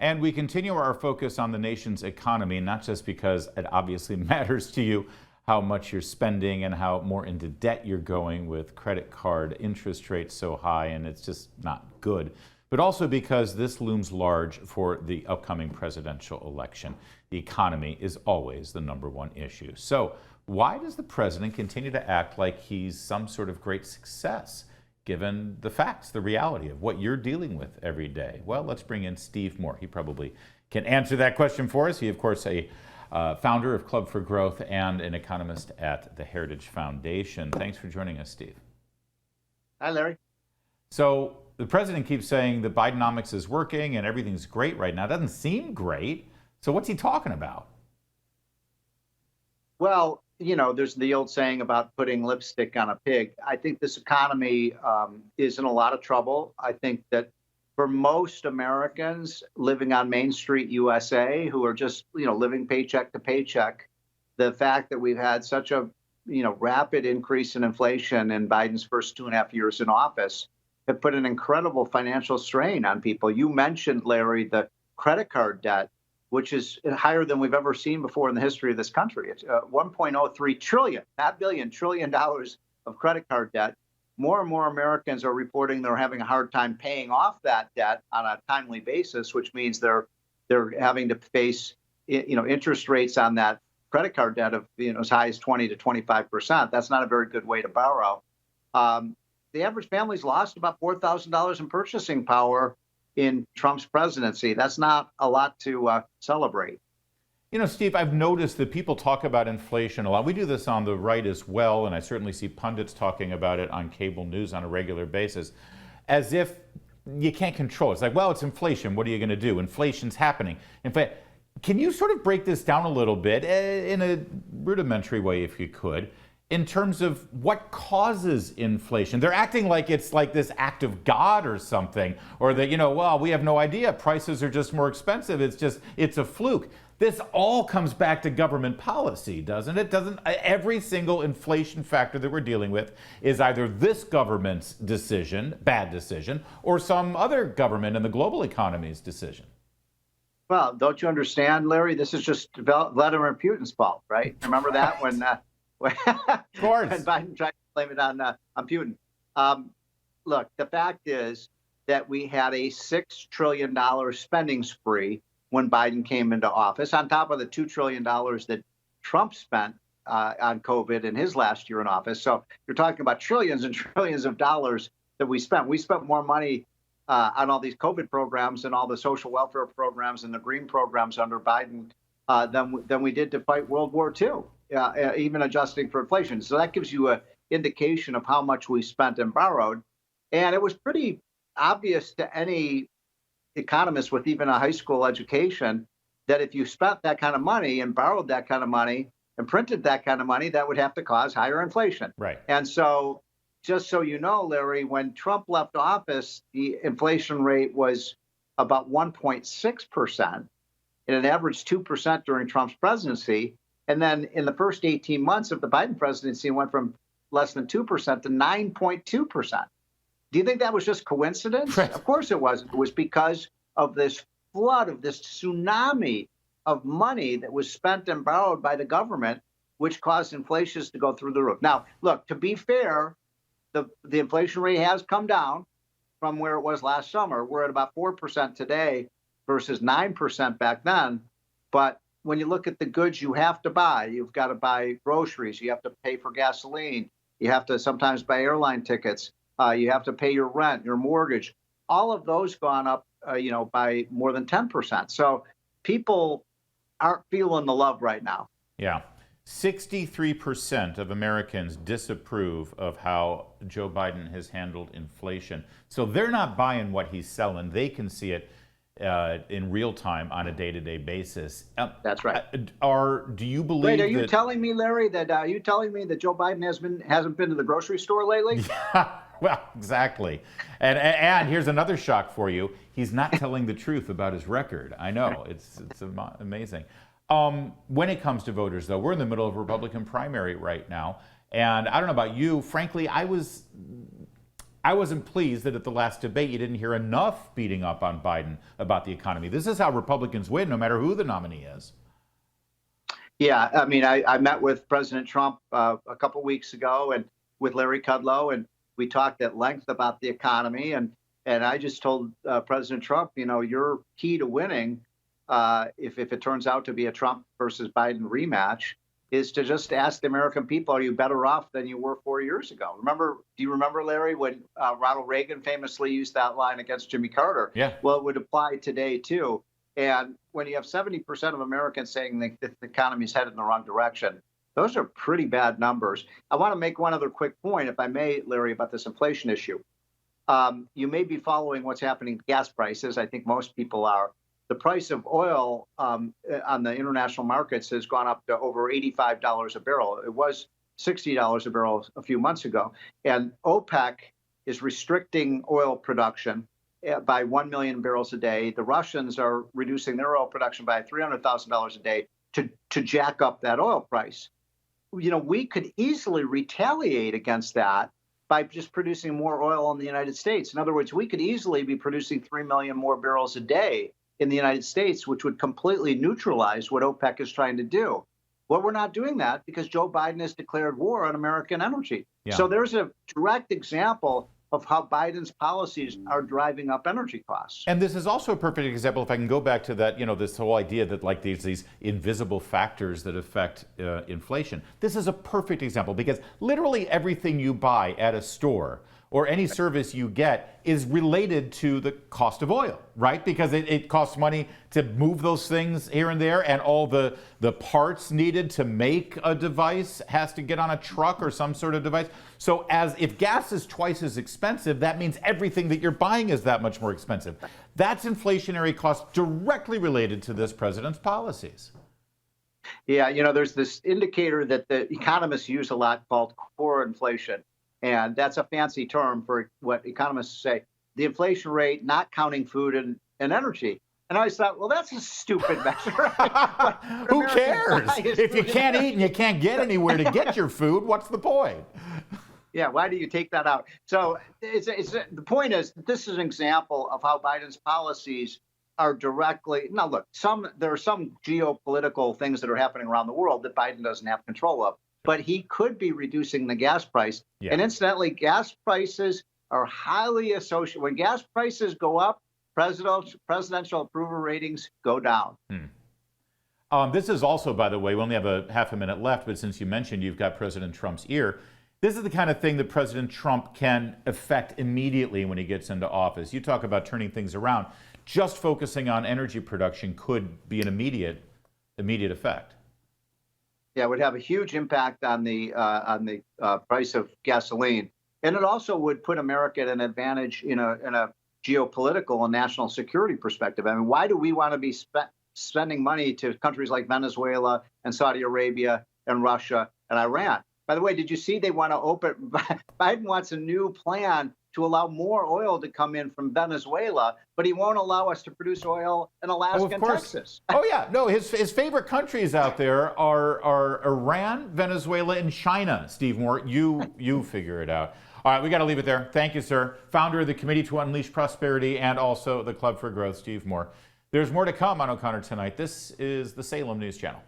And we continue our focus on the nation's economy, not just because it obviously matters to you how much you're spending and how more into debt you're going with credit card interest rates so high, and it's just not good, but also because this looms large for the upcoming presidential election. The economy is always the #1 issue. So why does the president continue to act like he's some sort of great success, given the facts, the reality of what you're dealing with every day? Well, let's bring in Steve Moore. He probably can answer that question for us. He, of course, a founder of Club for Growth and an economist at the Heritage Foundation. Thanks for joining us, Steve. Hi, Larry. So the president keeps saying that Bidenomics is working and everything's great right now. It doesn't seem great. So what's he talking about? Well, you know, there's the old saying about putting lipstick on a pig. I think this economy is in a lot of trouble. I think that for most Americans living on Main Street, USA, who are just, living paycheck to paycheck, the fact that we've had such a, rapid increase in inflation in Biden's first 2.5 years in office have put an incredible financial strain on people. You mentioned, Larry, the credit card debt, which is higher than we've ever seen before in the history of this country. It's $1.03 trillion, not billion, $trillion of credit card debt. More and more Americans are reporting they're having a hard time paying off that debt on a timely basis, which means they're having to face, interest rates on that credit card debt of, as high as 20 to 25%. That's not a very good way to borrow. The average family's lost about $4,000 in purchasing power in Trump's presidency. That's not a lot to celebrate. Steve, I've noticed that people talk about inflation a lot. We do this on the right as well, and I certainly see pundits talking about it on cable news on a regular basis, as if you can't control it. It's like, well, it's inflation. What are you going to do? Inflation's happening. In fact, can you sort of break this down a little bit in a rudimentary way, if you could, in terms of what causes inflation? They're acting like it's like this act of God or something, or that, well, we have no idea. Prices are just more expensive. It's a fluke. This all comes back to government policy, doesn't it? Every single inflation factor that we're dealing with is either this government's decision, bad decision, or some other government in the global economy's decision. Well, don't you understand, Larry? This is just Vladimir Putin's fault, right? Remember that when of course. when Biden tried to blame it on Putin. Look, the fact is that we had a $6 trillion spending spree when Biden came into office, on top of the $2 trillion that Trump spent on COVID in his last year in office. So you're talking about trillions and trillions of dollars that we spent. We spent more money on all these COVID programs and all the social welfare programs and the green programs under Biden than we did to fight World War II, even adjusting for inflation. So that gives you an indication of how much we spent and borrowed. And it was pretty obvious to any economist with even a high school education that if you spent that kind of money and borrowed that kind of money and printed that kind of money, that would have to cause higher inflation. Right. And so just so you know, Larry, when Trump left office, the inflation rate was about 1.6%, and it averaged 2% during Trump's presidency. And then in the first 18 months of the Biden presidency, it went from less than 2% to 9.2%. Do you think that was just coincidence? Right. Of course it wasn't. It was because of this flood, of this tsunami of money that was spent and borrowed by the government, which caused inflation to go through the roof. Now, look, to be fair, the inflation rate has come down from where it was last summer. We're at about 4% today versus 9% back then. But when you look at the goods you have to buy, you've got to buy groceries, you have to pay for gasoline, you have to sometimes buy airline tickets. You have to pay your rent, your mortgage. All of those gone up, by more than 10%. So people aren't feeling the love right now. Yeah. 63% of Americans disapprove of how Joe Biden has handled inflation. So they're not buying what he's selling. They can see it in real time on a day-to-day basis. That's right. Do you believe? Wait, are you telling me, Larry, that Joe Biden hasn't been to the grocery store lately? Yeah, well, exactly. And here's another shock for you. He's not telling the truth about his record. I know, it's amazing. When it comes to voters, though, we're in the middle of a Republican primary right now. And I don't know about you, frankly, I was I wasn't pleased that at the last debate you didn't hear enough beating up on Biden about the economy. This is how Republicans win, no matter who the nominee is. Yeah, I mean, I met with President Trump a couple weeks ago and with Larry Kudlow, and we talked at length about the economy. And I just told President Trump, you know, your key to winning, if it turns out to be a Trump versus Biden rematch, is to just ask the American people, are you better off than you were 4 years ago? Do you remember, Larry, when Ronald Reagan famously used that line against Jimmy Carter? Yeah. Well, it would apply today, too. And when you have 70% of Americans saying that the economy is headed in the wrong direction, those are pretty bad numbers. I want to make one other quick point, if I may, Larry, about this inflation issue. You may be following what's happening to gas prices. I think most people are. The price of oil on the international markets has gone up to over $85 a barrel. It was $60 a barrel a few months ago. And OPEC is restricting oil production by 1 million barrels a day. The Russians are reducing their oil production by $300,000 a day to jack up that oil price. You know, we could easily retaliate against that by just producing more oil in the United States. In other words, we could easily be producing 3 million more barrels a day in the United States, which would completely neutralize what OPEC is trying to do. Well, we're not doing that because Joe Biden has declared war on American energy. Yeah. So there's a direct example of how Biden's policies are driving up energy costs. And this is also a perfect example, if I can go back to that, you know, this whole idea that like these invisible factors that affect inflation. This is a perfect example because literally everything you buy at a store or any service you get is related to the cost of oil, right? Because it costs money to move those things here and there, and all the parts needed to make a device has to get on a truck or some sort of device. So if gas is twice as expensive, that means everything that you're buying is that much more expensive. That's inflationary cost directly related to this president's policies. Yeah, you know, there's this indicator that the economists use a lot called core inflation. And that's a fancy term for what economists say, the inflation rate, not counting food and energy. And I always thought, well, that's a stupid measure. Who cares? If you can't eat and you can't get anywhere to get your food, what's the point? Yeah, why do you take that out? So the point is, this is an example of how Biden's policies are directly, now look, there are some geopolitical things that are happening around the world that Biden doesn't have control of. But he could be reducing the gas price. Yeah. And incidentally, gas prices are highly associated. When gas prices go up, presidential approval ratings go down. This is also, by the way, we only have a half a minute left, but since you mentioned you've got President Trump's ear, this is the kind of thing that President Trump can affect immediately when he gets into office. You talk about turning things around. Just focusing on energy production could be an immediate effect. Yeah, it would have a huge impact on the price of gasoline, and it also would put America at an advantage in a geopolitical and national security perspective. I mean, why do we want to be spending money to countries like Venezuela and Saudi Arabia and Russia and Iran? By the way, did you see they want to open? Biden wants a new plan to allow more oil to come in from Venezuela, but he won't allow us to produce oil in Alaska and Texas. Oh, yeah. No, his favorite countries out there are Iran, Venezuela, and China, Steve Moore. You figure it out. All right, we got to leave it there. Thank you, sir. Founder of the Committee to Unleash Prosperity and also the Club for Growth, Steve Moore. There's more to come on O'Connor Tonight. This is the Salem News Channel.